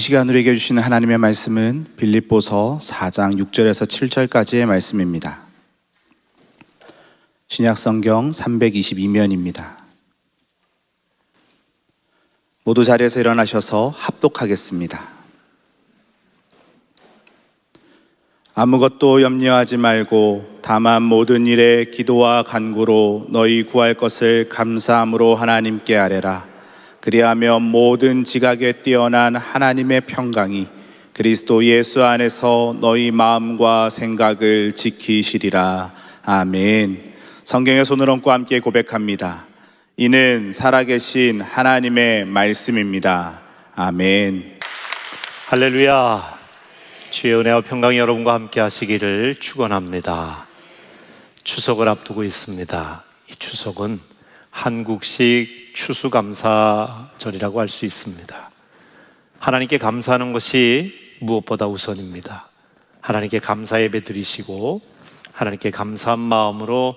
시간 우리에게 주시는 하나님의 말씀은 빌립보서 4장 6절에서 7절까지의 말씀입니다. 신약성경 322면입니다. 모두 자리에서 일어나셔서 합독하겠습니다. 아무것도 염려하지 말고 다만 모든 일에 기도와 간구로 너희 구할 것을 감사함으로 하나님께 아뢰라. 그리하면 모든 지각에 뛰어난 하나님의 평강이 그리스도 예수 안에서 너희 마음과 생각을 지키시리라. 아멘. 성경의 손을 얹고 함께 고백합니다. 이는 살아계신 하나님의 말씀입니다. 아멘. 할렐루야. 주의 은혜와 평강이 여러분과 함께 하시기를 축원합니다. 추석을 앞두고 있습니다. 이 추석은 한국식 추수감사절이라고 할 수 있습니다. 하나님께 감사하는 것이 무엇보다 우선입니다. 하나님께 감사 예배 드리시고 하나님께 감사한 마음으로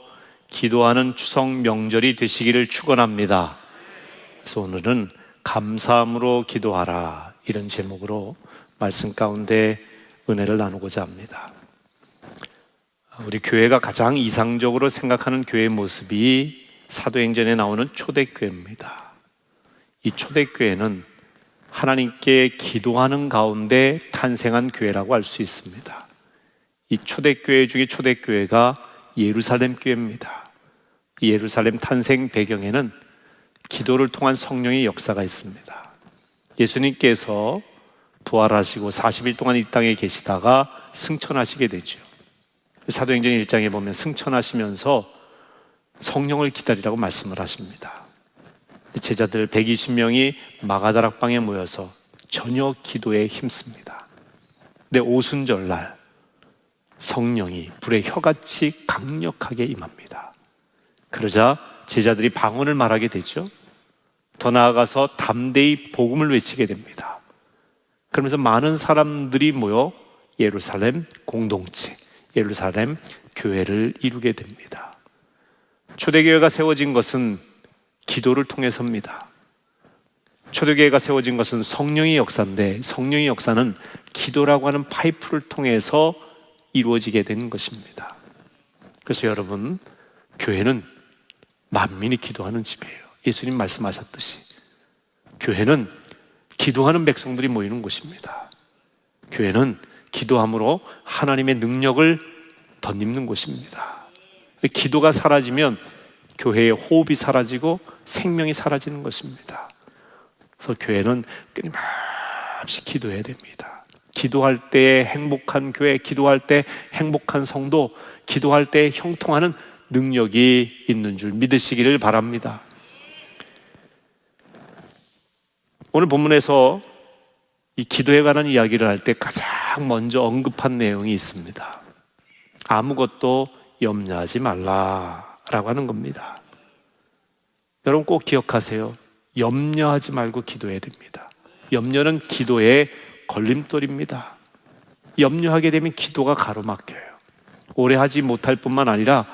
기도하는 추석 명절이 되시기를 축원합니다. 그래서 오늘은 감사함으로 기도하라, 이런 제목으로 말씀 가운데 은혜를 나누고자 합니다. 우리 교회가 가장 이상적으로 생각하는 교회의 모습이 사도행전에 나오는 초대교회입니다. 이 초대교회는 하나님께 기도하는 가운데 탄생한 교회라고 할 수 있습니다. 이 초대교회 중에 초대교회가 예루살렘 교회입니다. 이 예루살렘 탄생 배경에는 기도를 통한 성령의 역사가 있습니다. 예수님께서 부활하시고 40일 동안 이 땅에 계시다가 승천하시게 되죠. 사도행전 1장에 보면 승천하시면서 성령을 기다리라고 말씀을 하십니다. 제자들 120명이 마가다락방에 모여서 저녁 기도에 힘씁니다. 근데 오순절날 성령이 불의 혀같이 강력하게 임합니다. 그러자 제자들이 방언을 말하게 되죠. 더 나아가서 담대히 복음을 외치게 됩니다. 그러면서 많은 사람들이 모여 예루살렘 공동체, 예루살렘 교회를 이루게 됩니다. 초대교회가 세워진 것은 기도를 통해서입니다. 초대교회가 세워진 것은 성령의 역사인데, 성령의 역사는 기도라고 하는 파이프를 통해서 이루어지게 된 것입니다. 그래서 여러분, 교회는 만민이 기도하는 집이에요. 예수님 말씀하셨듯이 교회는 기도하는 백성들이 모이는 곳입니다. 교회는 기도함으로 하나님의 능력을 덧입는 곳입니다. 기도가 사라지면 교회의 호흡이 사라지고 생명이 사라지는 것입니다. 그래서 교회는 끊임없이 기도해야 됩니다. 기도할 때 행복한 교회, 기도할 때 행복한 성도, 기도할 때 형통하는 능력이 있는 줄 믿으시기를 바랍니다. 오늘 본문에서 이 기도에 관한 이야기를 할 때 가장 먼저 언급한 내용이 있습니다. 아무것도 염려하지 말라라고 하는 겁니다. 여러분 꼭 기억하세요. 염려하지 말고 기도해야 됩니다. 염려는 기도의 걸림돌입니다. 염려하게 되면 기도가 가로막혀요. 오래 하지 못할 뿐만 아니라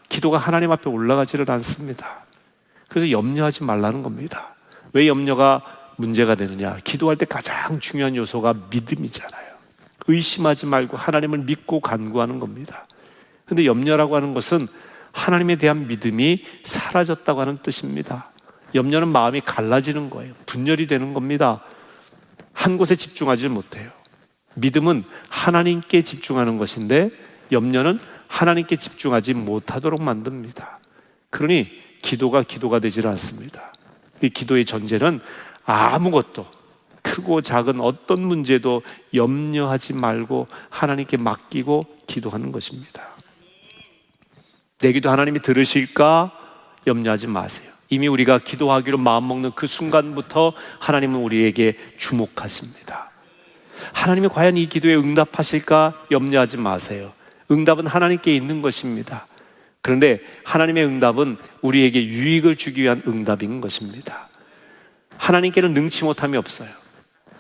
기도가 하나님 앞에 올라가지를 않습니다. 그래서 염려하지 말라는 겁니다. 왜 염려가 문제가 되느냐? 기도할 때 가장 중요한 요소가 믿음이잖아요. 의심하지 말고 하나님을 믿고 간구하는 겁니다. 근데 염려라고 하는 것은 하나님에 대한 믿음이 사라졌다고 하는 뜻입니다. 염려는 마음이 갈라지는 거예요. 분열이 되는 겁니다. 한 곳에 집중하지 못해요. 믿음은 하나님께 집중하는 것인데 염려는 하나님께 집중하지 못하도록 만듭니다. 그러니 기도가 되질 않습니다. 이 기도의 전제는 아무것도, 크고 작은 어떤 문제도 염려하지 말고 하나님께 맡기고 기도하는 것입니다. 내 기도 하나님이 들으실까 염려하지 마세요. 이미 우리가 기도하기로 마음먹는 그 순간부터 하나님은 우리에게 주목하십니다. 하나님이 과연 이 기도에 응답하실까 염려하지 마세요. 응답은 하나님께 있는 것입니다. 그런데 하나님의 응답은 우리에게 유익을 주기 위한 응답인 것입니다. 하나님께는 능치 못함이 없어요.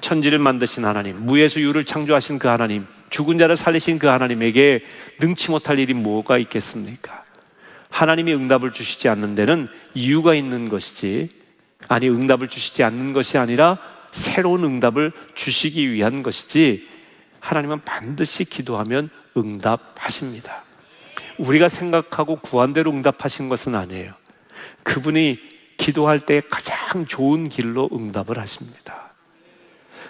천지를 만드신 하나님, 무에서 유를 창조하신 그 하나님, 죽은 자를 살리신 그 하나님에게 능치 못할 일이 뭐가 있겠습니까? 하나님이 응답을 주시지 않는 데는 이유가 있는 것이지, 아니 응답을 주시지 않는 것이 아니라 새로운 응답을 주시기 위한 것이지, 하나님은 반드시 기도하면 응답하십니다. 우리가 생각하고 구한 대로 응답하신 것은 아니에요. 그분이 기도할 때 가장 좋은 길로 응답을 하십니다.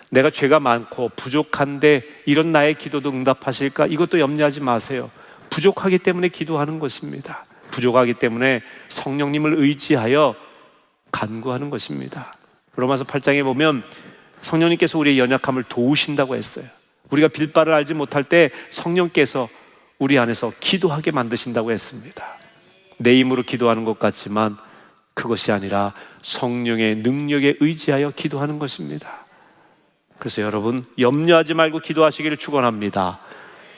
내가 죄가 많고 부족한데 이런 나의 기도도 응답하실까? 이것도 염려하지 마세요. 부족하기 때문에 기도하는 것입니다. 부족하기 때문에 성령님을 의지하여 간구하는 것입니다. 로마서 8장에 보면 성령님께서 우리의 연약함을 도우신다고 했어요. 우리가 빌 바를 알지 못할 때 성령께서 우리 안에서 기도하게 만드신다고 했습니다. 내 힘으로 기도하는 것 같지만 그것이 아니라 성령의 능력에 의지하여 기도하는 것입니다. 그래서 여러분, 염려하지 말고 기도하시기를 축원합니다.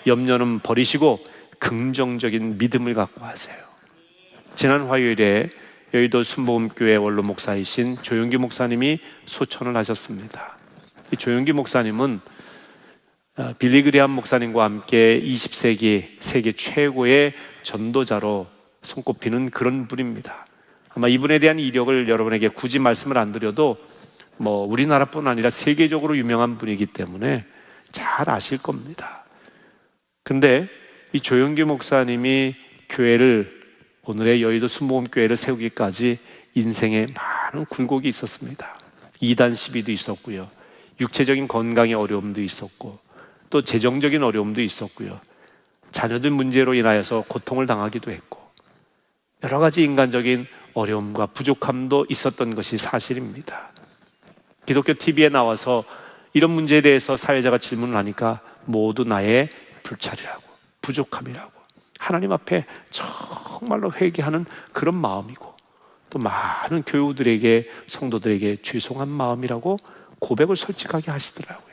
염려는 버리시고 긍정적인 믿음을 갖고 하세요. 지난 화요일에 여의도 순복음교회 원로 목사이신 조용기 목사님이 소천을 하셨습니다. 이 조용기 목사님은 빌리 그레함 목사님과 함께 20세기 세계 최고의 전도자로 손꼽히는 그런 분입니다. 아마 이분에 대한 이력을 여러분에게 굳이 말씀을 안 드려도 우리나라뿐 아니라 세계적으로 유명한 분이기 때문에 잘 아실 겁니다. 근데 이 조용기 목사님이 교회를, 오늘의 여의도 순복음교회를 세우기까지 인생에 많은 굴곡이 있었습니다. 이단 시비도 있었고요, 육체적인 건강의 어려움도 있었고, 또 재정적인 어려움도 있었고요, 자녀들 문제로 인하여서 고통을 당하기도 했고, 여러 가지 인간적인 어려움과 부족함도 있었던 것이 사실입니다. 기독교 TV에 나와서 이런 문제에 대해서 사회자가 질문을 하니까 모두 나의 불찰이라고, 부족함이라고, 하나님 앞에 정말로 회개하는 그런 마음이고, 또 많은 교우들에게, 성도들에게 죄송한 마음이라고 고백을 솔직하게 하시더라고요.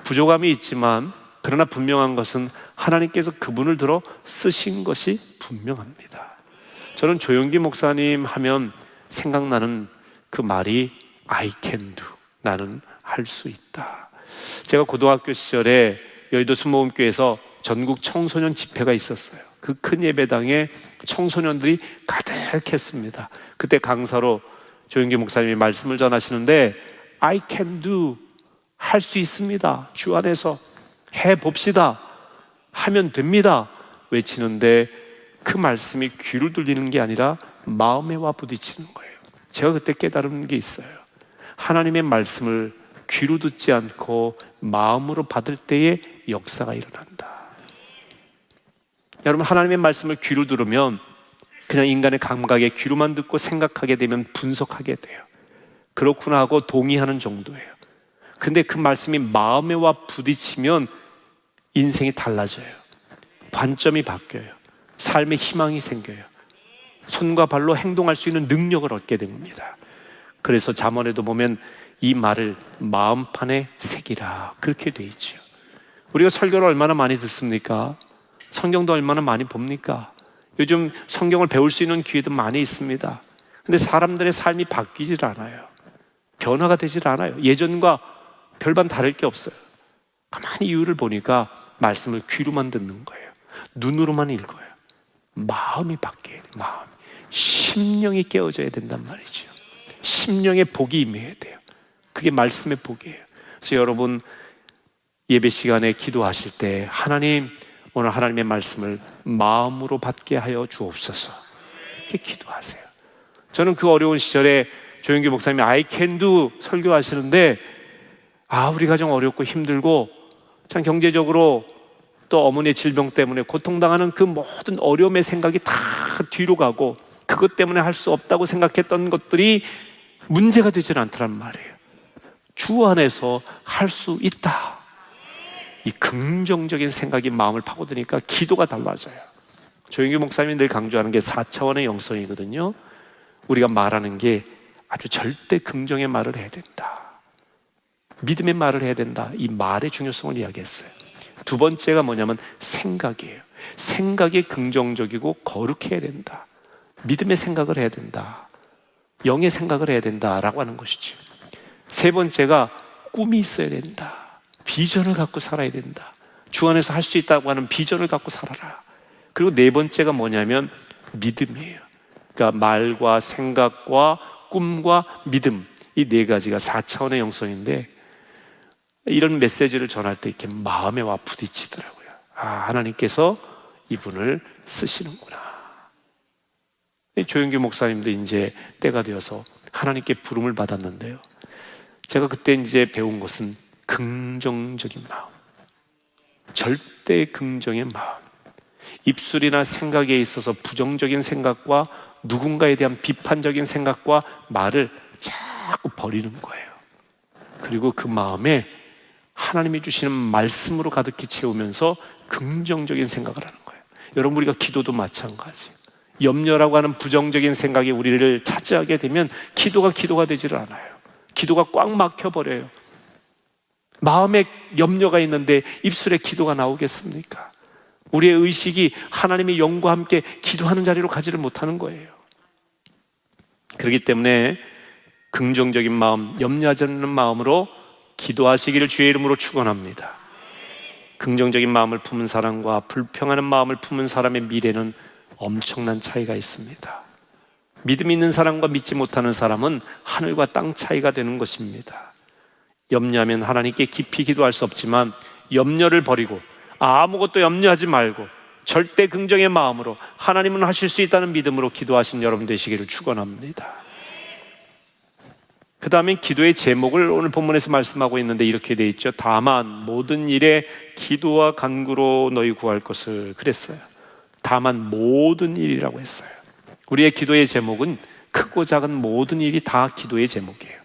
부족함이 있지만 그러나 분명한 것은 하나님께서 그분을 들어 쓰신 것이 분명합니다. 저는 조용기 목사님 하면 생각나는 그 말이 I can do, 나는 할 수 있다. 제가 고등학교 시절에 여의도 순복음교회에서 전국 청소년 집회가 있었어요. 그 큰 예배당에 청소년들이 가득했습니다. 그때 강사로 조용기 목사님이 말씀을 전하시는데 I can do, 할 수 있습니다, 주 안에서 해봅시다, 하면 됩니다 외치는데 그 말씀이 귀를 돌리는 게 아니라 마음에 와 부딪히는 거예요. 제가 그때 깨달은 게 있어요. 하나님의 말씀을 귀로 듣지 않고 마음으로 받을 때에 역사가 일어난다. 여러분, 하나님의 말씀을 귀로 들으면 그냥 인간의 감각에 귀로만 듣고 생각하게 되면 분석하게 돼요. 그렇구나 하고 동의하는 정도예요. 근데 그 말씀이 마음에 와 부딪히면 인생이 달라져요. 관점이 바뀌어요. 삶의 희망이 생겨요. 손과 발로 행동할 수 있는 능력을 얻게 됩니다. 그래서 잠언에도 보면 이 말을 마음판에 새기라, 그렇게 돼 있죠. 우리가 설교를 얼마나 많이 듣습니까? 성경도 얼마나 많이 봅니까? 요즘 성경을 배울 수 있는 기회도 많이 있습니다. 근데 사람들의 삶이 바뀌질 않아요. 변화가 되질 않아요. 예전과 별반 다를 게 없어요. 가만히 이유를 보니까 말씀을 귀로만 듣는 거예요. 눈으로만 읽어요. 마음이 바뀌어야 돼요. 마음. 심령이 깨어져야 된단 말이죠. 심령의 복이 임해야 돼요. 그게 말씀의 복이에요. 그래서 여러분, 예배 시간에 기도하실 때 하나님, 오늘 하나님의 말씀을 마음으로 받게 하여 주옵소서, 이렇게 기도하세요. 저는 그 어려운 시절에 조용기 목사님이 I can do 설교하시는데 우리 가정 어렵고 힘들고 참 경제적으로 또 어머니의 질병 때문에 고통당하는 그 모든 어려움의 생각이 다 뒤로 가고 그것 때문에 할 수 없다고 생각했던 것들이 문제가 되질 않더란 말이에요. 주 안에서 할 수 있다, 이 긍정적인 생각이 마음을 파고드니까 기도가 달라져요. 조용기 목사님이 늘 강조하는 게 4차원의 영성이거든요. 우리가 말하는 게 아주 절대 긍정의 말을 해야 된다, 믿음의 말을 해야 된다, 이 말의 중요성을 이야기했어요. 두 번째가 뭐냐면 생각이에요. 생각이 긍정적이고 거룩해야 된다, 믿음의 생각을 해야 된다, 영의 생각을 해야 된다라고 하는 것이죠. 세 번째가 꿈이 있어야 된다, 비전을 갖고 살아야 된다, 주 안에서 할 수 있다고 하는 비전을 갖고 살아라. 그리고 네 번째가 뭐냐면 믿음이에요. 그러니까 말과 생각과 꿈과 믿음, 이 네 가지가 4차원의 영성인데 이런 메시지를 전할 때 이렇게 마음에 와 부딪히더라고요. 하나님께서 이분을 쓰시는구나. 조영규 목사님도 이제 때가 되어서 하나님께 부름을 받았는데요. 제가 그때 이제 배운 것은 긍정적인 마음, 절대 긍정의 마음. 입술이나 생각에 있어서 부정적인 생각과 누군가에 대한 비판적인 생각과 말을 자꾸 버리는 거예요. 그리고 그 마음에 하나님이 주시는 말씀으로 가득히 채우면서 긍정적인 생각을 하는 거예요. 여러분, 우리가 기도도 마찬가지예요. 염려라고 하는 부정적인 생각이 우리를 차지하게 되면 기도가 되지를 않아요. 기도가 꽉 막혀버려요. 마음에 염려가 있는데 입술에 기도가 나오겠습니까? 우리의 의식이 하나님의 영과 함께 기도하는 자리로 가지를 못하는 거예요. 그렇기 때문에 긍정적인 마음, 염려하지 않는 마음으로 기도하시기를 주의 이름으로 축원합니다. 긍정적인 마음을 품은 사람과 불평하는 마음을 품은 사람의 미래는 엄청난 차이가 있습니다. 믿음 있는 사람과 믿지 못하는 사람은 하늘과 땅 차이가 되는 것입니다. 염려하면 하나님께 깊이 기도할 수 없지만 염려를 버리고 아무것도 염려하지 말고 절대 긍정의 마음으로 하나님은 하실 수 있다는 믿음으로 기도하신 여러분 되시기를 축원합니다. 그 다음에 기도의 제목을 오늘 본문에서 말씀하고 있는데 이렇게 되어 있죠. 다만 모든 일에 기도와 간구로 너희 구할 것을 그랬어요. 다만 모든 일이라고 했어요. 우리의 기도의 제목은 크고 작은 모든 일이 다 기도의 제목이에요.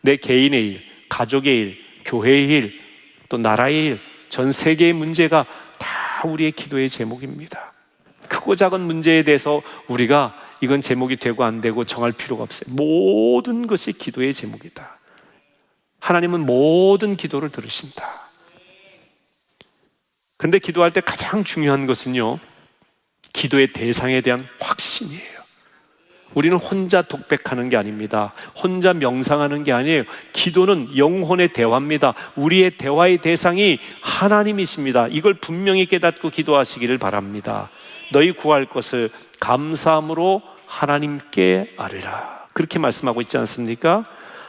내 개인의 일, 가족의 일, 교회의 일, 또 나라의 일, 전 세계의 문제가 다 우리의 기도의 제목입니다. 크고 작은 문제에 대해서 우리가 이건 제목이 되고 안 되고 정할 필요가 없어요. 모든 것이 기도의 제목이다. 하나님은 모든 기도를 들으신다. 그런데 기도할 때 가장 중요한 것은요, 기도의 대상에 대한 확신이에요. 우리는 혼자 독백하는 게 아닙니다. 혼자 명상하는 게 아니에요. 기도는 영혼의 대화입니다. 우리의 대화의 대상이 하나님이십니다. 이걸 분명히 깨닫고 기도하시기를 바랍니다. 너희 구할 것을 감사함으로 하나님께 아뢰라. 그렇게 말씀하고 있지 않습니까?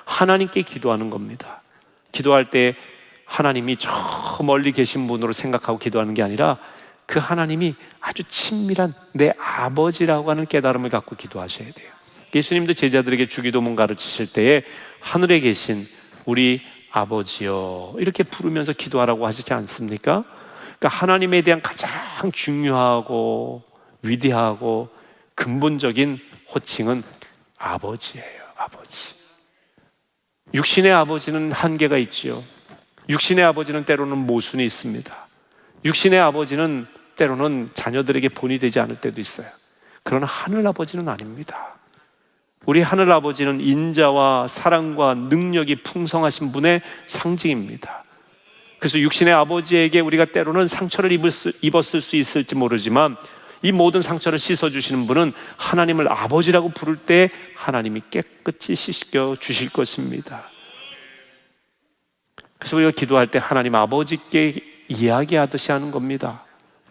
하나님께 기도하는 겁니다. 기도할 때 하나님이 저 멀리 계신 분으로 생각하고 기도하는 게 아니라 그 하나님이 아주 친밀한 내 아버지라고 하는 깨달음을 갖고 기도하셔야 돼요. 예수님도 제자들에게 주기도문 가르치실 때에 하늘에 계신 우리 아버지여 이렇게 부르면서 기도하라고 하시지 않습니까? 그러니까 하나님에 대한 가장 중요하고 위대하고 근본적인 호칭은 아버지예요. 아버지. 육신의 아버지는 한계가 있지요. 육신의 아버지는 때로는 모순이 있습니다. 육신의 아버지는 때로는 자녀들에게 본이 되지 않을 때도 있어요. 그러나 하늘 아버지는 아닙니다. 우리 하늘 아버지는 인자와 사랑과 능력이 풍성하신 분의 상징입니다. 그래서 육신의 아버지에게 우리가 때로는 상처를 입었을 수 있을지 모르지만 이 모든 상처를 씻어주시는 분은 하나님을 아버지라고 부를 때 하나님이 깨끗이 씻겨 주실 것입니다. 그래서 우리가 기도할 때 하나님 아버지께 이야기하듯이 하는 겁니다.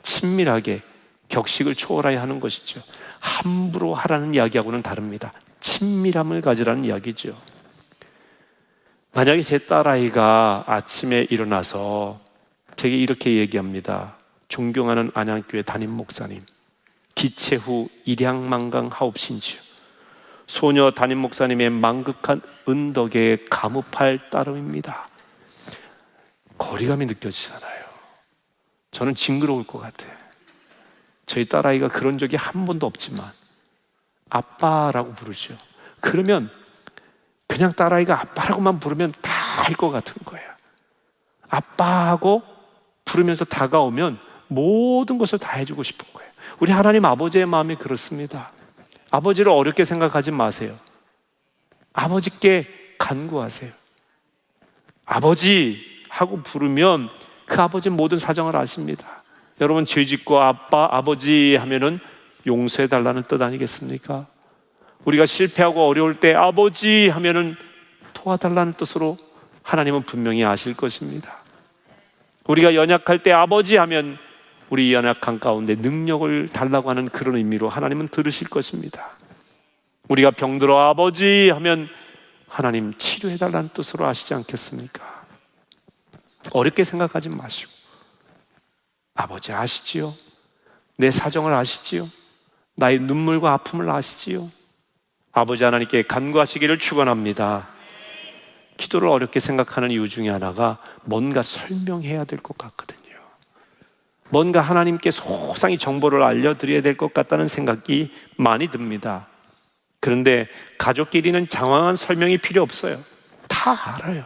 친밀하게 격식을 초월해야 하는 것이죠. 함부로 하라는 이야기하고는 다릅니다. 친밀함을 가지라는 이야기죠. 만약에 제 딸아이가 아침에 일어나서 제게 이렇게 얘기합니다. 존경하는 안양교회 담임 목사님, 기체 후 일양만강 하옵신지요. 소녀 담임 목사님의 망극한 은덕에 감흡할 따름입니다. 거리감이 느껴지잖아요. 저는 징그러울 것 같아요. 저희 딸아이가 그런 적이 한 번도 없지만 아빠라고 부르죠. 그러면 그냥 딸아이가 아빠라고만 부르면 다 할 것 같은 거예요. 아빠하고 부르면서 다가오면 모든 것을 다 해주고 싶은 거예요. 우리 하나님 아버지의 마음이 그렇습니다. 아버지를 어렵게 생각하지 마세요. 아버지께 간구하세요. 아버지 하고 부르면 그 아버지는 모든 사정을 아십니다. 여러분, 죄짓고 아빠, 아버지 하면은 용서해달라는 뜻 아니겠습니까? 우리가 실패하고 어려울 때 아버지 하면은 도와달라는 뜻으로 하나님은 분명히 아실 것입니다. 우리가 연약할 때 아버지 하면 우리 연약한 가운데 능력을 달라고 하는 그런 의미로 하나님은 들으실 것입니다. 우리가 병들어 아버지 하면 하나님 치료해달라는 뜻으로 아시지 않겠습니까? 어렵게 생각하지 마시고, 아버지 아시지요? 내 사정을 아시지요? 나의 눈물과 아픔을 아시지요? 아버지 하나님께 간구하시기를 축원합니다. 기도를 어렵게 생각하는 이유 중에 하나가 뭔가 설명해야 될 것 같거든요. 뭔가 하나님께 소상히 정보를 알려드려야 될 것 같다는 생각이 많이 듭니다. 그런데 가족끼리는 장황한 설명이 필요 없어요. 다 알아요.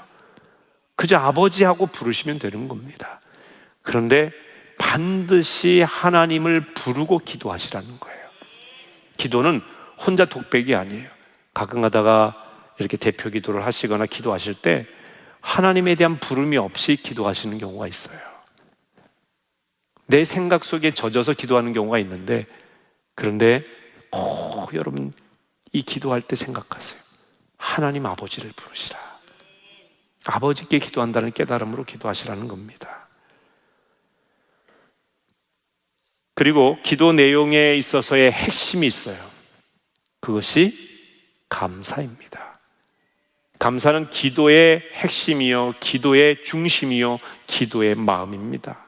그저 아버지하고 부르시면 되는 겁니다. 그런데 반드시 하나님을 부르고 기도하시라는 거예요. 기도는 혼자 독백이 아니에요. 가끔 가다가 이렇게 대표 기도를 하시거나 기도하실 때 하나님에 대한 부름이 없이 기도하시는 경우가 있어요. 내 생각 속에 젖어서 기도하는 경우가 있는데, 그런데 여러분 이 기도할 때 생각하세요. 하나님 아버지를 부르시라. 아버지께 기도한다는 깨달음으로 기도하시라는 겁니다. 그리고 기도 내용에 있어서의 핵심이 있어요. 그것이 감사입니다. 감사는 기도의 핵심이요, 기도의 중심이요, 기도의 마음입니다.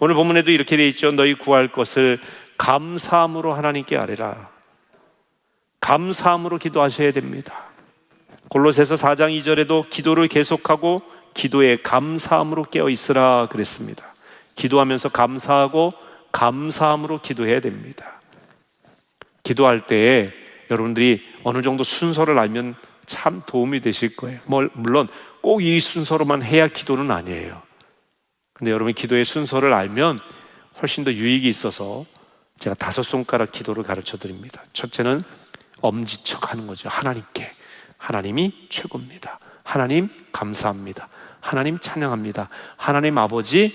오늘 본문에도 이렇게 되어 있죠. 너희 구할 것을 감사함으로 하나님께 아뢰라. 감사함으로 기도하셔야 됩니다. 골로새서 4장 2절에도 기도를 계속하고 기도에 감사함으로 깨어 있으라 그랬습니다. 기도하면서 감사하고 감사함으로 기도해야 됩니다. 기도할 때에 여러분들이 어느 정도 순서를 알면 참 도움이 되실 거예요. 물론 꼭 이 순서로만 해야 기도는 아니에요. 근데 여러분이 기도의 순서를 알면 훨씬 더 유익이 있어서 제가 5손가락 기도를 가르쳐 드립니다. 첫째는 엄지척 하는 거죠. 하나님께. 하나님이 최고입니다. 하나님 감사합니다. 하나님 찬양합니다. 하나님 아버지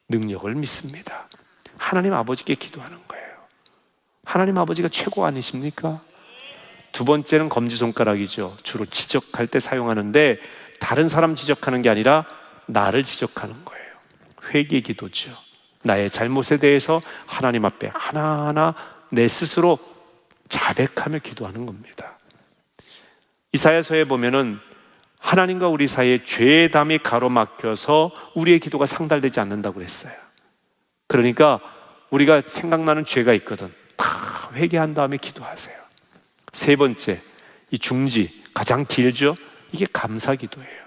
능력을 믿습니다. 하나님 아버지께 기도하는 거예요. 하나님 아버지가 최고 아니십니까? 두 번째는 검지손가락이죠. 주로 지적할 때 사용하는데 다른 사람 지적하는 게 아니라 나를 지적하는 거예요. 회개 기도죠. 나의 잘못에 대해서 하나님 앞에 하나하나 내 스스로 자백하며 기도하는 겁니다. 이사야서에 보면은 하나님과 우리 사이에 죄의 담이 가로막혀서 우리의 기도가 상달되지 않는다고 그랬어요. 그러니까 우리가 생각나는 죄가 있거든. 다 회개한 다음에 기도하세요. 세 번째, 이 중지, 가장 길죠? 이게 감사 기도예요.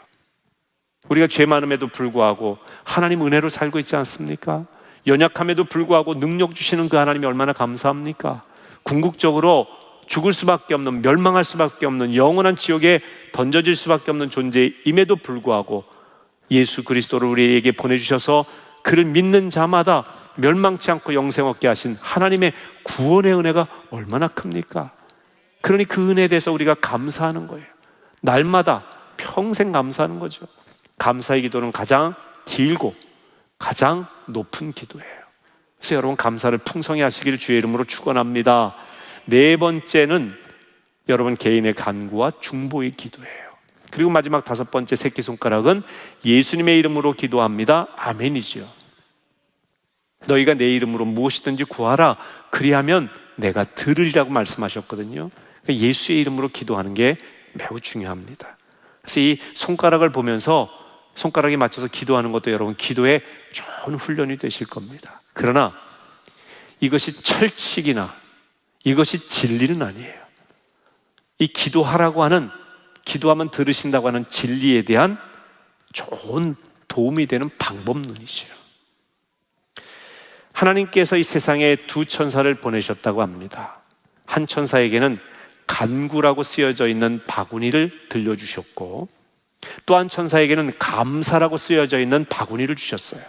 우리가 죄 많음에도 불구하고 하나님 은혜로 살고 있지 않습니까? 연약함에도 불구하고 능력 주시는 그 하나님이 얼마나 감사합니까? 궁극적으로 죽을 수밖에 없는, 멸망할 수밖에 없는, 영원한 지옥에 던져질 수밖에 없는 존재임에도 불구하고 예수 그리스도를 우리에게 보내주셔서 그를 믿는 자마다 멸망치 않고 영생 얻게 하신 하나님의 구원의 은혜가 얼마나 큽니까? 그러니 그 은혜에 대해서 우리가 감사하는 거예요. 날마다 평생 감사하는 거죠. 감사의 기도는 가장 길고 가장 높은 기도예요. 그래서 여러분 감사를 풍성히 하시기를 주의 이름으로 축원합니다. 네 번째는 여러분 개인의 간구와 중보의 기도예요. 그리고 마지막 5번째 새끼손가락은 예수님의 이름으로 기도합니다. 아멘이지요. 너희가 내 이름으로 무엇이든지 구하라. 그리하면 내가 들으리라고 말씀하셨거든요. 예수의 이름으로 기도하는 게 매우 중요합니다. 그래서 이 손가락을 보면서 손가락에 맞춰서 기도하는 것도 여러분 기도에 좋은 훈련이 되실 겁니다. 그러나 이것이 철칙이나 이것이 진리는 아니에요. 이 기도하라고 하는, 기도하면 들으신다고 하는 진리에 대한 좋은 도움이 되는 방법론이죠. 하나님께서 이 세상에 2 천사를 보내셨다고 합니다. 한 천사에게는 간구라고 쓰여져 있는 바구니를 들려주셨고, 또 한 천사에게는 감사라고 쓰여져 있는 바구니를 주셨어요.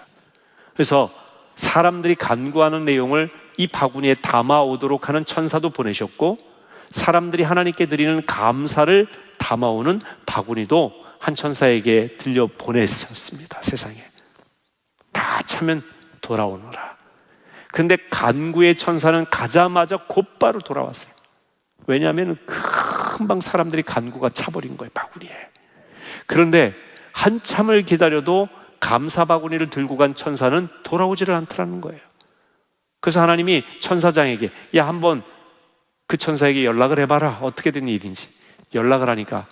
그래서 사람들이 간구하는 내용을 이 바구니에 담아오도록 하는 천사도 보내셨고, 사람들이 하나님께 드리는 감사를 담아오는 바구니도 한 천사에게 들려 보내셨습니다. 세상에 다 차면 돌아오너라. 그런데 간구의 천사는 가자마자 곧바로 돌아왔어요. 왜냐하면 금방 사람들이 간구가 차버린 거예요, 바구니에. 그런데 한참을 기다려도 감사 바구니를 들고 간 천사는 돌아오지를 않더라는 거예요. 그래서 하나님이 천사장에게 한번 그 천사에게 연락을 해봐라. 어떻게 된 일인지. 연락을 하니까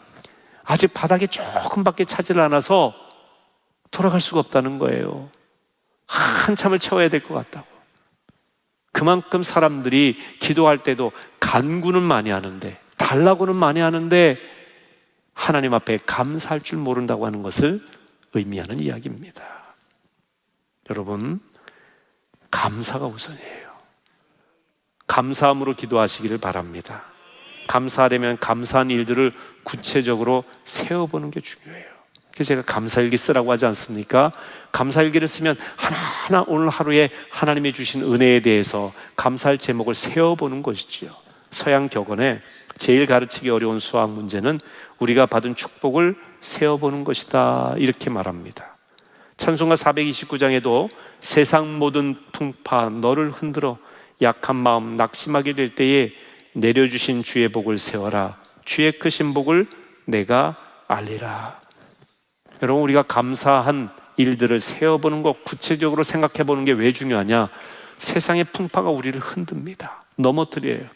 아직 바닥에 조금밖에 차지를 않아서 돌아갈 수가 없다는 거예요. 한참을 채워야 될 것 같다고. 그만큼 사람들이 기도할 때도 간구는 많이 하는데, 달라고는 많이 하는데 하나님 앞에 감사할 줄 모른다고 하는 것을 의미하는 이야기입니다. 여러분, 감사가 우선이에요. 감사함으로 기도하시기를 바랍니다. 감사하려면 감사한 일들을 구체적으로 세워보는 게 중요해요. 그래서 제가 감사일기 쓰라고 하지 않습니까? 감사일기를 쓰면 하나하나 오늘 하루에 하나님이 주신 은혜에 대해서 감사할 제목을 세워보는 것이지요. 서양 격언에 제일 가르치기 어려운 수학 문제는 우리가 받은 축복을 세워보는 것이다, 이렇게 말합니다. 찬송가 429장에도 세상 모든 풍파 너를 흔들어 약한 마음 낙심하게 될 때에 내려주신 주의 복을 세워라. 주의 크신 복을 내가 알리라. 여러분, 우리가 감사한 일들을 세워보는 것, 구체적으로 생각해보는 게 왜 중요하냐? 세상의 풍파가 우리를 흔듭니다. 넘어뜨려요.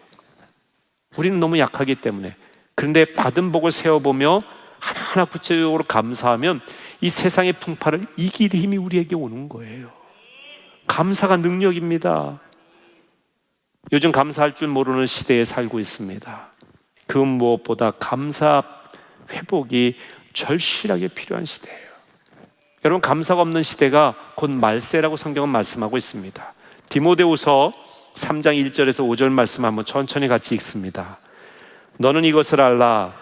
우리는 너무 약하기 때문에. 그런데 받은 복을 세워보며 하나하나 구체적으로 감사하면 이 세상의 풍파를 이길 힘이 우리에게 오는 거예요. 감사가 능력입니다. 요즘 감사할 줄 모르는 시대에 살고 있습니다. 그 무엇보다 감사 회복이 절실하게 필요한 시대예요. 여러분, 감사가 없는 시대가 곧 말세라고 성경은 말씀하고 있습니다. 디모데후서 3장 1절에서 5절 말씀 한번 천천히 같이 읽습니다. 너는 이것을 알라.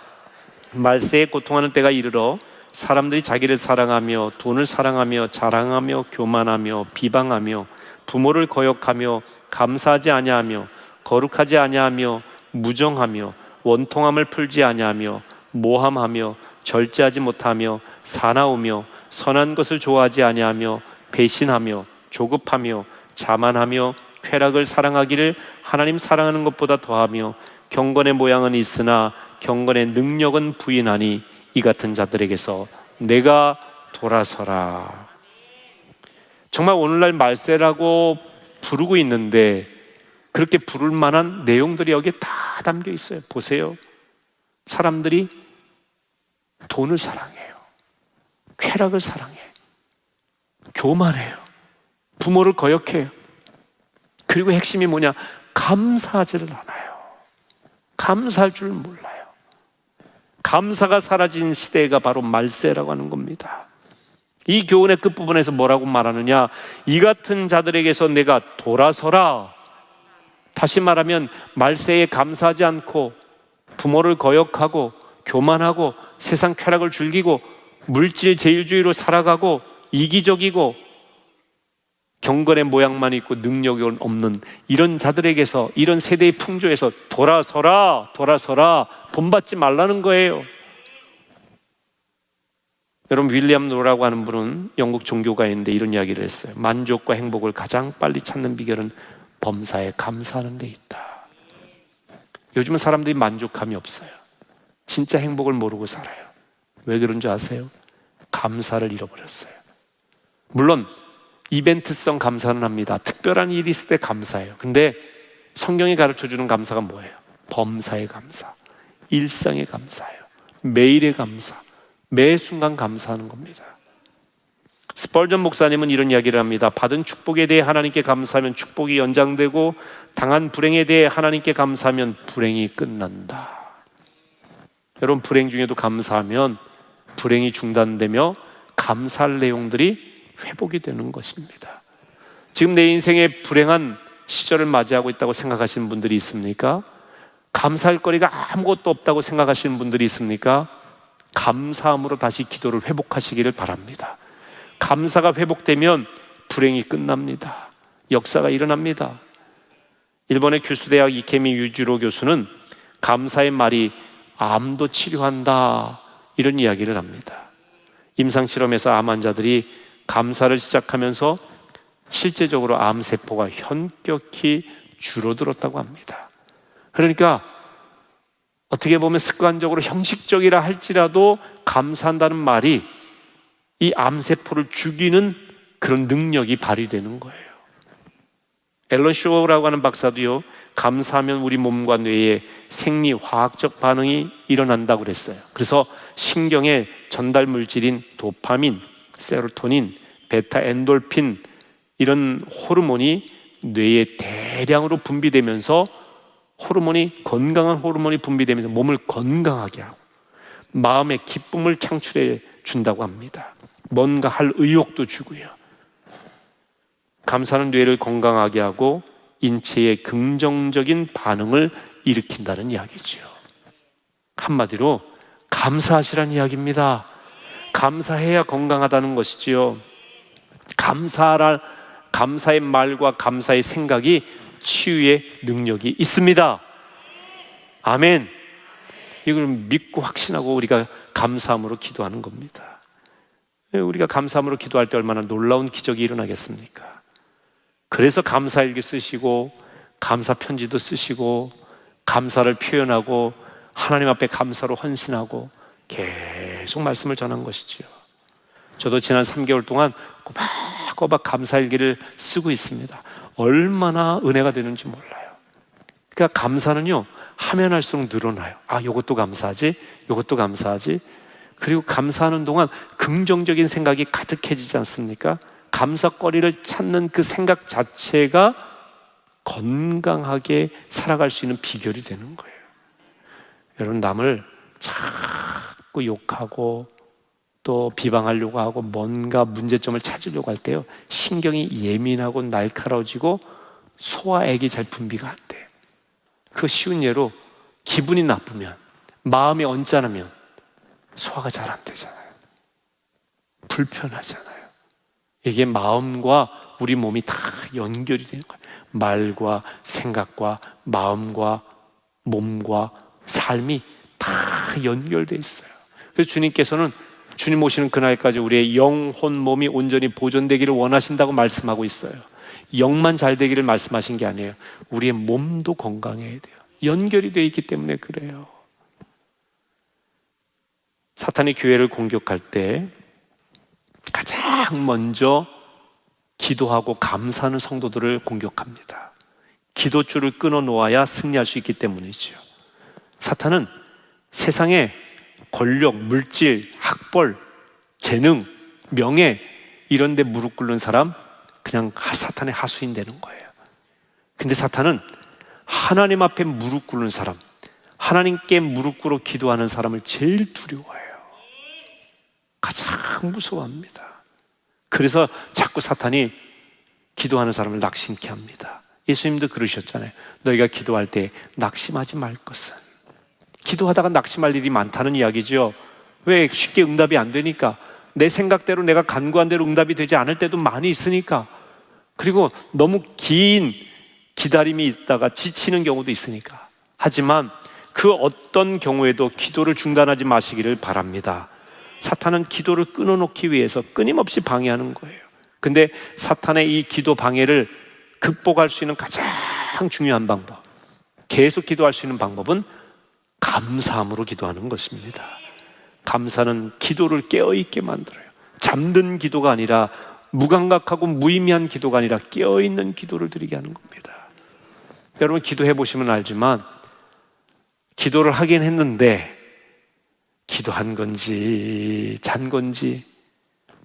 말세에 고통하는 때가 이르러 사람들이 자기를 사랑하며 돈을 사랑하며 자랑하며 교만하며 비방하며 부모를 거역하며 감사하지 아니하며 거룩하지 아니하며 무정하며 원통함을 풀지 아니하며 모함하며 절제하지 못하며 사나우며 선한 것을 좋아하지 아니하며 배신하며 조급하며 자만하며 쾌락을 사랑하기를 하나님 사랑하는 것보다 더하며 경건의 모양은 있으나 경건의 능력은 부인하니 이 같은 자들에게서 내가 돌아서라. 정말 오늘날 말세라고 부르고 있는데 그렇게 부를 만한 내용들이 여기에 다 담겨 있어요. 보세요. 사람들이 돈을 사랑해요. 쾌락을 사랑해. 교만해요. 부모를 거역해요. 그리고 핵심이 뭐냐? 감사하지를 않아요. 감사할 줄 몰라요. 감사가 사라진 시대가 바로 말세라고 하는 겁니다. 이 교훈의 끝부분에서 뭐라고 말하느냐? 이 같은 자들에게서 내가 돌아서라. 다시 말하면 말세에 감사하지 않고 부모를 거역하고 교만하고 세상 쾌락을 즐기고 물질 제일주의로 살아가고 이기적이고 경건의 모양만 있고 능력이 없는 이런 자들에게서, 이런 세대의 풍조에서 돌아서라, 돌아서라, 본받지 말라는 거예요. 여러분, 윌리엄 로라고 하는 분은 영국 종교가인데 이런 이야기를 했어요. 만족과 행복을 가장 빨리 찾는 비결은 범사에 감사하는 데 있다. 요즘은 사람들이 만족감이 없어요. 진짜 행복을 모르고 살아요. 왜 그런 줄 아세요? 감사를 잃어버렸어요. 물론 이벤트성 감사는 합니다. 특별한 일이 있을 때 감사해요. 근데 성경이 가르쳐주는 감사가 뭐예요? 범사의 감사, 일상의 감사예요. 매일의 감사, 매 순간 감사하는 겁니다. 스펄전 목사님은 이런 이야기를 합니다. 받은 축복에 대해 하나님께 감사하면 축복이 연장되고 당한 불행에 대해 하나님께 감사하면 불행이 끝난다. 여러분, 불행 중에도 감사하면 불행이 중단되며 감사할 내용들이 회복이 되는 것입니다. 지금 내 인생에 불행한 시절을 맞이하고 있다고 생각하시는 분들이 있습니까? 감사할 거리가 아무것도 없다고 생각하시는 분들이 있습니까? 감사함으로 다시 기도를 회복하시기를 바랍니다. 감사가 회복되면 불행이 끝납니다. 역사가 일어납니다. 일본의 규슈대학 이케미 유지로 교수는 감사의 말이 암도 치료한다, 이런 이야기를 합니다. 임상실험에서 암 환자들이 감사를 시작하면서 실제적으로 암세포가 현격히 줄어들었다고 합니다. 그러니까 어떻게 보면 습관적으로 형식적이라 할지라도 감사한다는 말이 이 암세포를 죽이는 그런 능력이 발휘되는 거예요. 앨런 쇼라고 하는 박사도요, 감사하면 우리 몸과 뇌에 생리화학적 반응이 일어난다고 그랬어요. 그래서 신경의 전달 물질인 도파민, 세로토닌, 베타 엔돌핀 이런 호르몬이 뇌에 대량으로 분비되면서 건강한 호르몬이 분비되면서 몸을 건강하게 하고 마음의 기쁨을 창출해 준다고 합니다. 뭔가 할 의욕도 주고요. 감사는 뇌를 건강하게 하고 인체의 긍정적인 반응을 일으킨다는 이야기죠. 한마디로 감사하시라는 이야기입니다. 감사해야 건강하다는 것이지요. 감사의 말과 감사의 생각이 치유의 능력이 있습니다. 아멘. 이걸 믿고 확신하고 우리가 감사함으로 기도하는 겁니다. 우리가 감사함으로 기도할 때 얼마나 놀라운 기적이 일어나겠습니까? 그래서 감사일기 쓰시고 감사 편지도 쓰시고 감사를 표현하고 하나님 앞에 감사로 헌신하고 계속 말씀을 전한 것이지요. 저도 지난 3개월 동안 꼬박꼬박 감사일기를 쓰고 있습니다. 얼마나 은혜가 되는지 몰라요. 그러니까 감사는요, 하면 할수록 늘어나요. 이것도 감사하지, 이것도 감사하지. 그리고 감사하는 동안 긍정적인 생각이 가득해지지 않습니까? 감사거리를 찾는 그 생각 자체가 건강하게 살아갈 수 있는 비결이 되는 거예요. 여러분, 남을 자꾸 욕하고 또 비방하려고 하고 뭔가 문제점을 찾으려고 할 때요, 신경이 예민하고 날카로워지고 소화액이 잘 분비가 안 돼요. 그 쉬운 예로 기분이 나쁘면, 마음이 언짢으면 소화가 잘 안 되잖아요. 불편하잖아요. 이게 마음과 우리 몸이 다 연결이 되는 거예요. 말과 생각과 마음과 몸과 삶이 다 연결되어 있어요. 그래서 주님께서는 주님 오시는 그날까지 우리의 영혼, 몸이 온전히 보존되기를 원하신다고 말씀하고 있어요. 영만 잘 되기를 말씀하신 게 아니에요. 우리의 몸도 건강해야 돼요. 연결이 되어 있기 때문에 그래요. 사탄이 교회를 공격할 때 가장 먼저 기도하고 감사하는 성도들을 공격합니다. 기도줄을 끊어 놓아야 승리할 수 있기 때문이죠. 사탄은 세상에 권력, 물질, 학벌, 재능, 명예 이런 데 무릎 꿇는 사람 그냥 사탄의 하수인 되는 거예요. 근데 사탄은 하나님 앞에 무릎 꿇는 사람, 하나님께 무릎 꿇어 기도하는 사람을 제일 두려워해요. 가장 무서워합니다. 그래서 자꾸 사탄이 기도하는 사람을 낙심케 합니다. 예수님도 그러셨잖아요. 너희가 기도할 때 낙심하지 말 것은. 기도하다가 낙심할 일이 많다는 이야기죠. 왜? 쉽게 응답이 안 되니까. 내 생각대로 내가 간구한 대로 응답이 되지 않을 때도 많이 있으니까. 그리고 너무 긴 기다림이 있다가 지치는 경우도 있으니까. 하지만 그 어떤 경우에도 기도를 중단하지 마시기를 바랍니다. 사탄은 기도를 끊어놓기 위해서 끊임없이 방해하는 거예요. 근데 사탄의 이 기도 방해를 극복할 수 있는 가장 중요한 방법, 계속 기도할 수 있는 방법은 감사함으로 기도하는 것입니다. 감사는 기도를 깨어있게 만들어요. 잠든 기도가 아니라, 무감각하고 무의미한 기도가 아니라 깨어있는 기도를 드리게 하는 겁니다. 여러분, 기도해 보시면 알지만 기도를 하긴 했는데 기도한 건지 잔 건지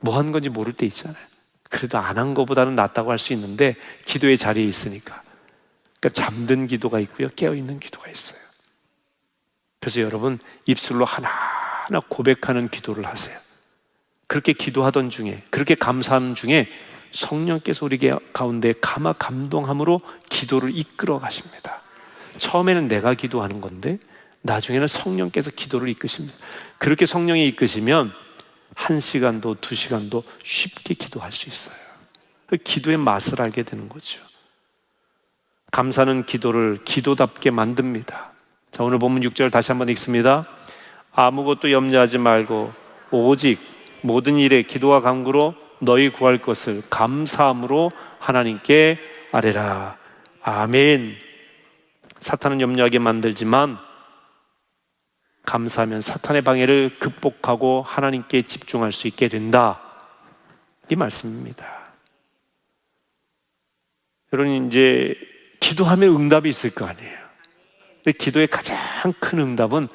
뭐 한 건지 모를 때 있잖아요. 그래도 안 한 것보다는 낫다고 할 수 있는데 기도의 자리에 있으니까. 그러니까 잠든 기도가 있고요, 깨어있는 기도가 있어요. 그래서 여러분, 입술로 하나하나 고백하는 기도를 하세요. 그렇게 기도하던 중에, 그렇게 감사하는 중에 성령께서 우리 가운데 감동함으로 기도를 이끌어 가십니다. 처음에는 내가 기도하는 건데 나중에는 성령께서 기도를 이끄십니다. 그렇게 성령이 이끄시면 1시간도 2시간도 쉽게 기도할 수 있어요. 기도의 맛을 알게 되는 거죠. 감사는 기도를 기도답게 만듭니다. 자, 오늘 본문 6절 다시 한번 읽습니다. 아무것도 염려하지 말고 오직 모든 일에 기도와 간구로 너희 구할 것을 감사함으로 하나님께 아뢰라. 아멘. 사탄은 염려하게 만들지만 감사하면 사탄의 방해를 극복하고 하나님께 집중할 수 있게 된다. 이 말씀입니다. 여러분, 이제 기도하면 응답이 있을 거 아니에요. 근데 기도의 가장 큰 응답은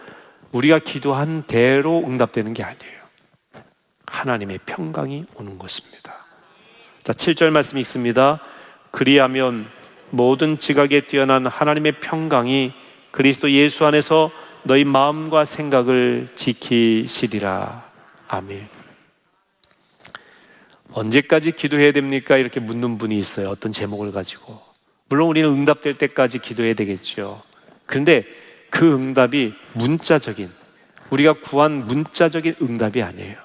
우리가 기도한 대로 응답되는 게 아니에요. 하나님의 평강이 오는 것입니다. 자, 7절 말씀이 있습니다. 그리하면 모든 지각에 뛰어난 하나님의 평강이 그리스도 예수 안에서 너희 마음과 생각을 지키시리라. 아멘. 언제까지 기도해야 됩니까? 이렇게 묻는 분이 있어요. 어떤 제목을 가지고. 물론 우리는 응답될 때까지 기도해야 되겠죠. 그런데 그 응답이 문자적인, 우리가 구한 문자적인 응답이 아니에요.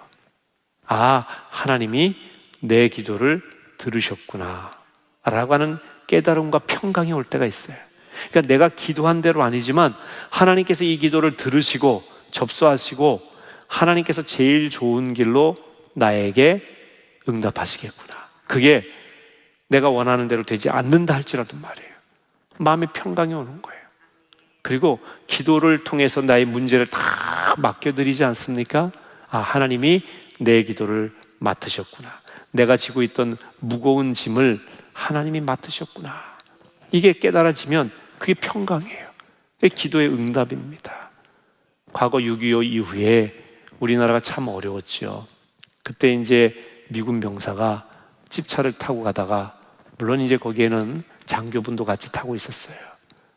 아, 하나님이 내 기도를 들으셨구나 라고 하는 깨달음과 평강이 올 때가 있어요. 그러니까 내가 기도한 대로 아니지만 하나님께서 이 기도를 들으시고 접수하시고 하나님께서 제일 좋은 길로 나에게 응답하시겠구나. 그게 내가 원하는 대로 되지 않는다 할지라도 말이에요. 마음의 평강이 오는 거예요. 그리고 기도를 통해서 나의 문제를 다 맡겨드리지 않습니까? 아, 하나님이 내 기도를 맡으셨구나. 내가 지고 있던 무거운 짐을 하나님이 맡으셨구나. 이게 깨달아지면 그게 평강이에요. 그게 기도의 응답입니다. 과거 6.25 이후에 우리나라가 참 어려웠죠. 그때 이제 미군 병사가 집차를 타고 가다가, 물론 이제 거기에는 장교분도 같이 타고 있었어요.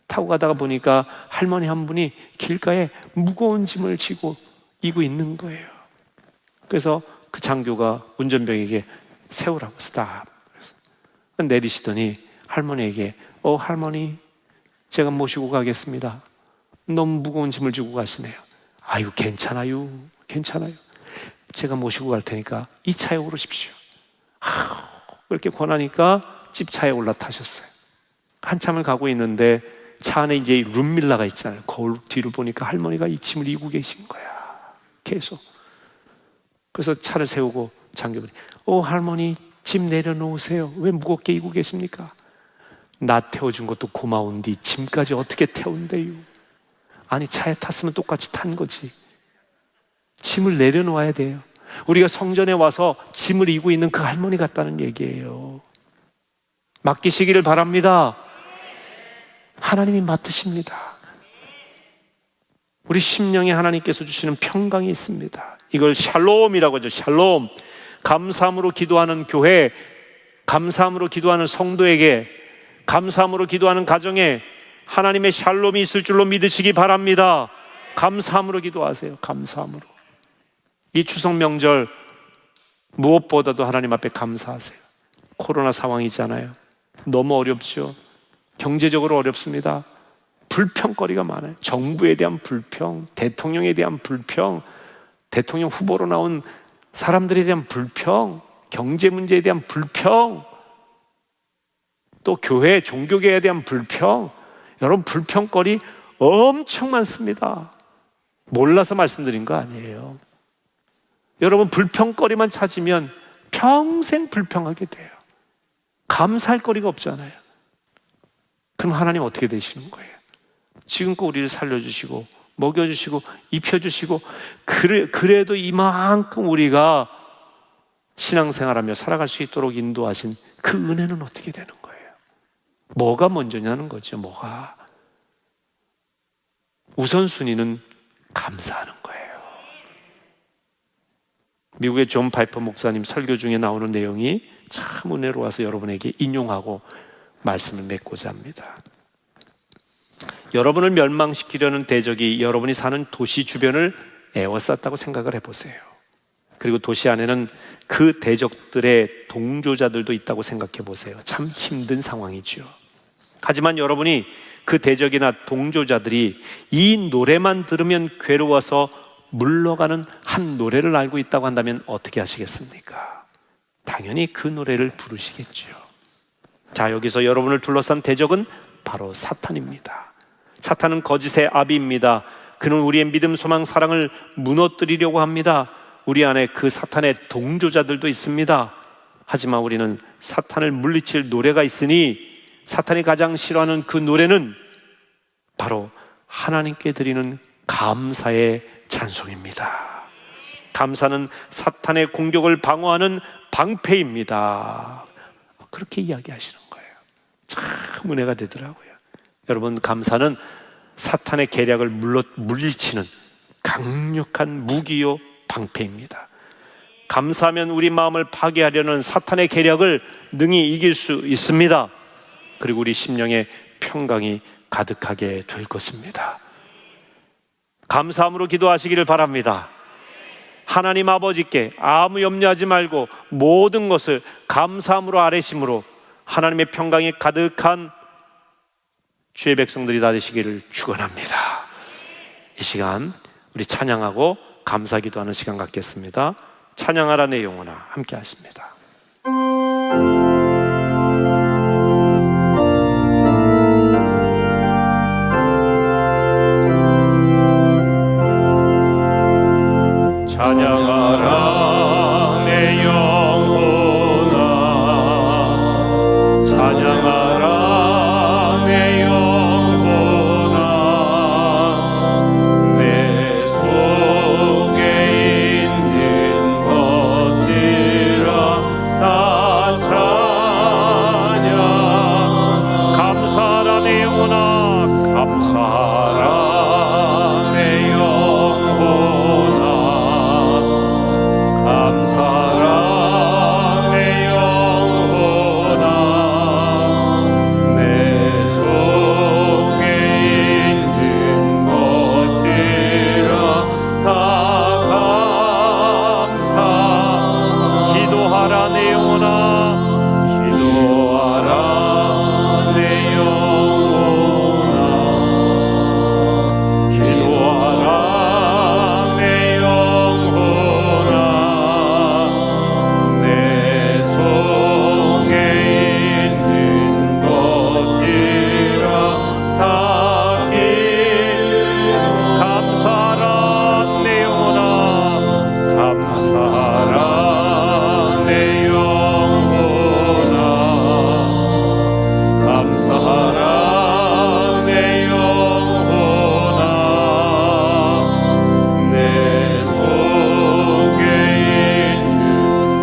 타고 가다가 보니까 할머니 한 분이 길가에 무거운 짐을 지고 이고 있는 거예요. 그래서 그 장교가 운전병에게 세우라고, 스탑. 그래서 내리시더니 할머니에게, 할머니, 제가 모시고 가겠습니다. 너무 무거운 짐을 지고 가시네요. 아유, 괜찮아요. 괜찮아요. 제가 모시고 갈 테니까 이 차에 오르십시오. 그렇게 권하니까 집차에 올라타셨어요. 한참을 가고 있는데 차 안에 이제 룸밀라가 있잖아요. 거울 뒤를 보니까 할머니가 이 짐을 이고 계신 거야. 계속. 그래서 차를 세우고 장교분이, 할머니, 짐 내려놓으세요. 왜 무겁게 이고 계십니까? 나 태워준 것도 고마운데 짐까지 어떻게 태운대요? 아니, 차에 탔으면 똑같이 탄 거지. 짐을 내려놓아야 돼요. 우리가 성전에 와서 짐을 이고 있는 그 할머니 같다는 얘기예요. 맡기시기를 바랍니다. 하나님이 맡으십니다. 우리 심령에 하나님께서 주시는 평강이 있습니다. 이걸 샬롬이라고 하죠. 샬롬. 감사함으로 기도하는 교회, 감사함으로 기도하는 성도에게, 감사함으로 기도하는 가정에 하나님의 샬롬이 있을 줄로 믿으시기 바랍니다. 감사함으로 기도하세요. 감사함으로. 이 추석 명절 무엇보다도 하나님 앞에 감사하세요. 코로나 상황이잖아요. 너무 어렵죠. 경제적으로 어렵습니다. 불평거리가 많아요. 정부에 대한 불평, 대통령에 대한 불평, 대통령 후보로 나온 사람들에 대한 불평, 경제 문제에 대한 불평, 또 교회, 종교계에 대한 불평. 여러분, 불평거리 엄청 많습니다. 몰라서 말씀드린 거 아니에요. 여러분, 불평거리만 찾으면 평생 불평하게 돼요. 감사할 거리가 없잖아요. 그럼 하나님 어떻게 되시는 거예요? 지금껏 우리를 살려주시고 먹여주시고 입혀주시고 그래도 이만큼 우리가 신앙생활하며 살아갈 수 있도록 인도하신 그 은혜는 어떻게 되는 거예요? 뭐가 먼저냐는 거죠. 뭐가 우선순위는 감사하는 거예요. 미국의 존 파이퍼 목사님 설교 중에 나오는 내용이 참 은혜로워서 여러분에게 인용하고 말씀을 맺고자 합니다. 여러분을 멸망시키려는 대적이 여러분이 사는 도시 주변을 에워쌌다고 생각을 해보세요. 그리고 도시 안에는 그 대적들의 동조자들도 있다고 생각해 보세요. 참 힘든 상황이죠. 하지만 여러분이 그 대적이나 동조자들이 이 노래만 들으면 괴로워서 물러가는 한 노래를 알고 있다고 한다면 어떻게 하시겠습니까? 당연히 그 노래를 부르시겠죠. 자, 여기서 여러분을 둘러싼 대적은 바로 사탄입니다. 사탄은 거짓의 아비입니다. 그는 우리의 믿음, 소망, 사랑을 무너뜨리려고 합니다. 우리 안에 그 사탄의 동조자들도 있습니다. 하지만 우리는 사탄을 물리칠 노래가 있으니 사탄이 가장 싫어하는 그 노래는 바로 하나님께 드리는 감사의 찬송입니다. 감사는 사탄의 공격을 방어하는 방패입니다. 그렇게 이야기하시는 거예요. 참 은혜가 되더라고요. 여러분, 감사는 사탄의 계략을 물리치는 강력한 무기요 방패입니다. 감사하면 우리 마음을 파괴하려는 사탄의 계략을 능히 이길 수 있습니다. 그리고 우리 심령에 평강이 가득하게 될 것입니다. 감사함으로 기도하시기를 바랍니다. 하나님 아버지께 아무 염려하지 말고 모든 것을 감사함으로 아뢰심으로 하나님의 평강이 가득한 주의 백성들이 다 되시기를 축원합니다. 이 시간 우리 찬양하고 감사 기도하는 시간 갖겠습니다. 찬양하라 내 영혼아 함께 하십니다. 찬양하라 내 영혼아 찬양하라 내 영혼아 내 속에 있는 것들아 다 찬양 감사하라 내 영혼아 감사하라 내 영혼아 감사하라 내 영혼아 내 속에 있는 것들아 다 감사 기도하라 내 영혼아 기도하라 내 영혼아 기도하라 내 영혼아 내 속에 있는 것들아 다 감사하라 내 영혼아 감사하라 내 영혼아 감사하라 내 영혼아 내 속에 있는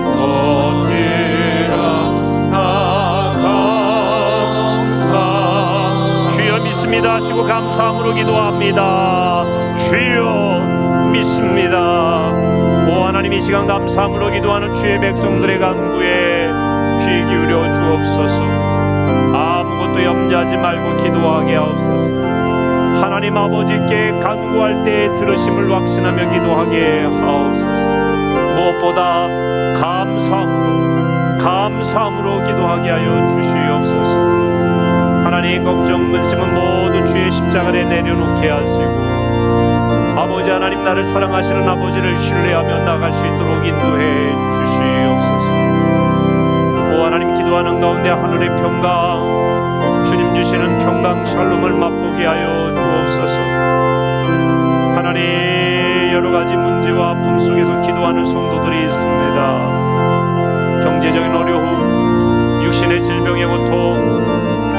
것들아 다 감사 주여 믿습니다 하시고 감사함으로 기도합니다. 주여 믿습니다. 오 하나님 이 시간 감사함으로 기도하는 주의 백성들의 간구에 귀 기울여 주옵소서. 아무것도 염려하지 말고 기도하게 하옵소서. 하나님 아버지께 간구할 때 들으심을 확신하며 기도하게 하옵소서. 무엇보다 감사함으로 기도하게 하여 주시옵소서. 하나님 걱정 근심은 모두 주의 십자가 아래 내려놓게 하시고 아버지 하나님 나를 사랑하시는 아버지를 신뢰하며 나갈 수 있도록 인도해 주시옵소서. 오 하나님 기도하는 가운데 하늘의 평강 주님 주시는 평강 샬롬을 맛보게 하여 주옵소서. 하나님 여러가지 문제와 아픔 속에서 기도하는 성도들이 있습니다. 경제적인 어려움, 육신의 질병의 고통,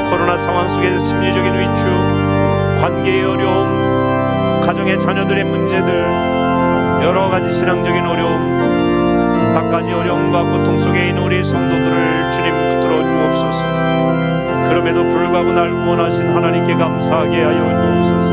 코로나 상황 속에서 심리적인 위축, 관계의 어려움, 가정의 자녀들의 문제들, 여러가지 신앙적인 어려움, 갖가지 어려움과 고통 속에 있는 우리 성도들을 주님 붙들어 주옵소서. 그럼에도 불구하고 날 구원하신 하나님께 감사하게 하여 주옵소서.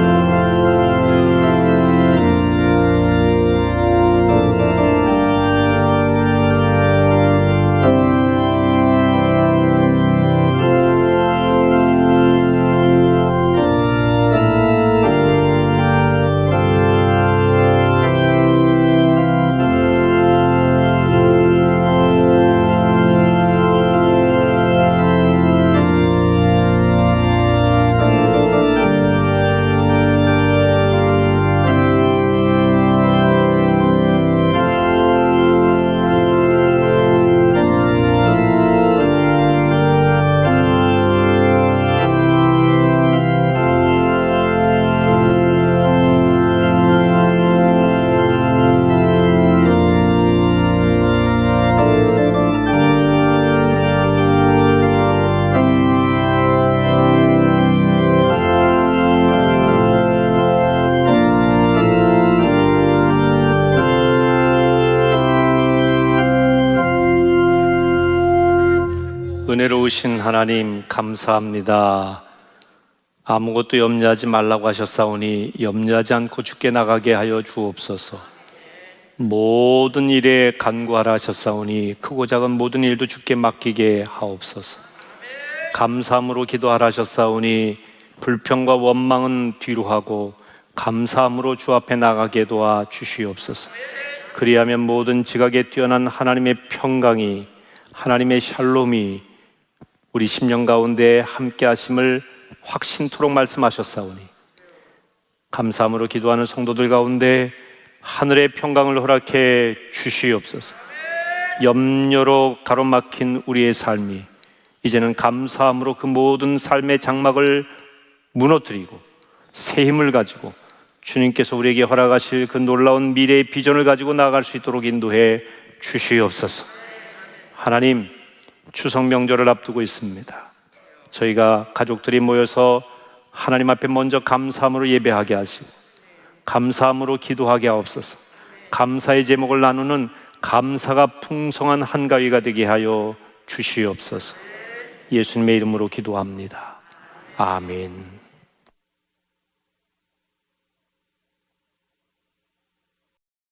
은혜로우신 하나님 감사합니다. 아무것도 염려하지 말라고 하셨사오니 염려하지 않고 주께 나가게 하여 주옵소서. 모든 일에 간구하라 하셨사오니 크고 작은 모든 일도 주께 맡기게 하옵소서. 감사함으로 기도하라 하셨사오니 불평과 원망은 뒤로 하고 감사함으로 주 앞에 나가게 도와 주시옵소서. 그리하면 모든 지각에 뛰어난 하나님의 평강이, 하나님의 샬롬이 우리 심령 가운데 함께 하심을 확신토록 말씀하셨사오니 감사함으로 기도하는 성도들 가운데 하늘의 평강을 허락해 주시옵소서. 염려로 가로막힌 우리의 삶이 이제는 감사함으로 그 모든 삶의 장막을 무너뜨리고 새 힘을 가지고 주님께서 우리에게 허락하실 그 놀라운 미래의 비전을 가지고 나아갈 수 있도록 인도해 주시옵소서. 하나님, 추석 명절을 앞두고 있습니다. 저희가 가족들이 모여서 하나님 앞에 먼저 감사함으로 예배하게 하시고 감사함으로 기도하게 하옵소서. 감사의 제목을 나누는 감사가 풍성한 한가위가 되게 하여 주시옵소서. 예수님의 이름으로 기도합니다. 아멘.